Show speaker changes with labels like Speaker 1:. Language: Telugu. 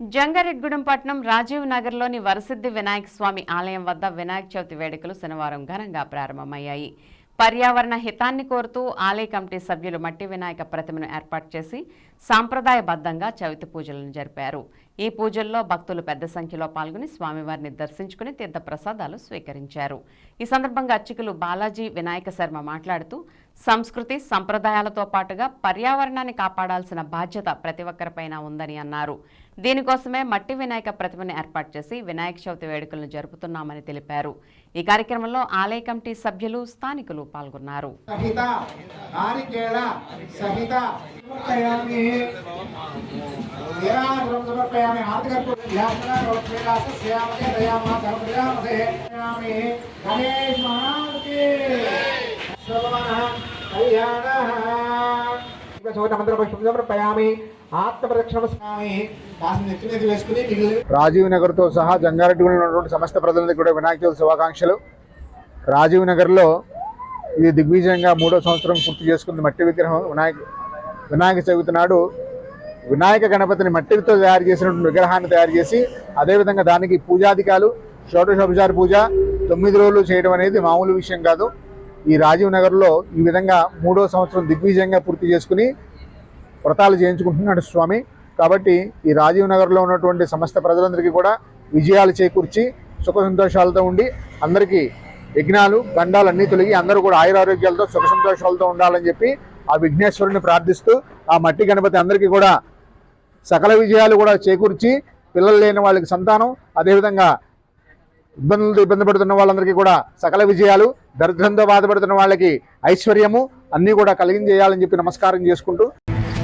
Speaker 1: జంగారెడ్గూడెం పట్టణం రాజీవ్ నగర్లోని వరసిద్ధి వినాయక స్వామి ఆలయం వద్ద వినాయక చవితి వేడుకలు శనివారం ఘనంగా ప్రారంభమయ్యాయి. పర్యావరణ హితాన్ని కోరుతూ ఆలయ కమిటీ సభ్యులు మట్టి వినాయక ప్రతిమను ఏర్పాటు చేసి సాంప్రదాయబద్ధంగా చవితి పూజలను జరిపారు. ఈ పూజల్లో భక్తులు పెద్ద సంఖ్యలో పాల్గొని స్వామివారిని దర్శించుకుని తీర్థ ప్రసాదాలు స్వీకరించారు. ఈ సందర్భంగా అర్చకులు బాలాజీ వినాయక శర్మ మాట్లాడుతూ సంస్కృతి సంప్రదాయాలతో పాటుగా పర్యావరణాన్ని కాపాడాల్సిన బాధ్యత ప్రతి ఒక్కరిపైన ఉందని అన్నారు. దీనికోసమే మట్టి వినాయక ప్రతిమను ఏర్పాటు చేసి వినాయక చవితి వేడుకలను జరుపుతున్నామని తెలిపారు. ఈ కార్యక్రమంలో ఆలయ కమిటీ సభ్యులు స్థానికులు పాల్గొన్నారు.
Speaker 2: రాజీవ్ నగర్ తో సహా జంగారెడ్డిగూడెంలో ఉన్నటువంటి సమస్త ప్రజలందరికీ కూడా వినాయక చవితి శుభాకాంక్షలు. రాజీవ్ నగర్లో ఇది దిగ్విజయంగా 3వ సంవత్సరం పూర్తి చేసుకుంది. మట్టి విగ్రహం వినాయక చవితి నాడు వినాయక గణపతిని మట్టితో తయారు చేసినటువంటి విగ్రహాన్ని తయారు చేసి అదేవిధంగా దానికి పూజాధికాలు షోడశోపచార పూజ 9 రోజులు చేయడం అనేది మామూలు విషయం కాదు. ఈ రాజీవ్ నగర్లో ఈ విధంగా 3వ సంవత్సరం దిగ్విజయంగా పూర్తి చేసుకుని వ్రతాలు చేయించుకుంటున్నాడు స్వామి. కాబట్టి ఈ రాజీవ్ నగర్లో ఉన్నటువంటి సమస్త ప్రజలందరికీ కూడా విజయాలు చేకూర్చి సుఖ సంతోషాలతో ఉండి అందరికీ యజ్ఞాలు గండాలు అన్నీ తొలగి అందరూ కూడా ఆయురారోగ్యాలతో సుఖ సంతోషాలతో ఉండాలని చెప్పి ఆ విఘ్నేశ్వరుని ప్రార్థిస్తూ ఆ మట్టి గణపతి అందరికీ కూడా సకల విజయాలు కూడా చేకూర్చి పిల్లలు లేని వాళ్ళకి సంతానం, అదేవిధంగా ఇబ్బంది పడుతున్న వాళ్ళందరికీ కూడా సకల విజయాలు, దరిద్రంతో బాధపడుతున్న వాళ్ళకి ఐశ్వర్యము అన్నీ కూడా కలిగించేయాలని చెప్పి నమస్కారం చేసుకుంటూ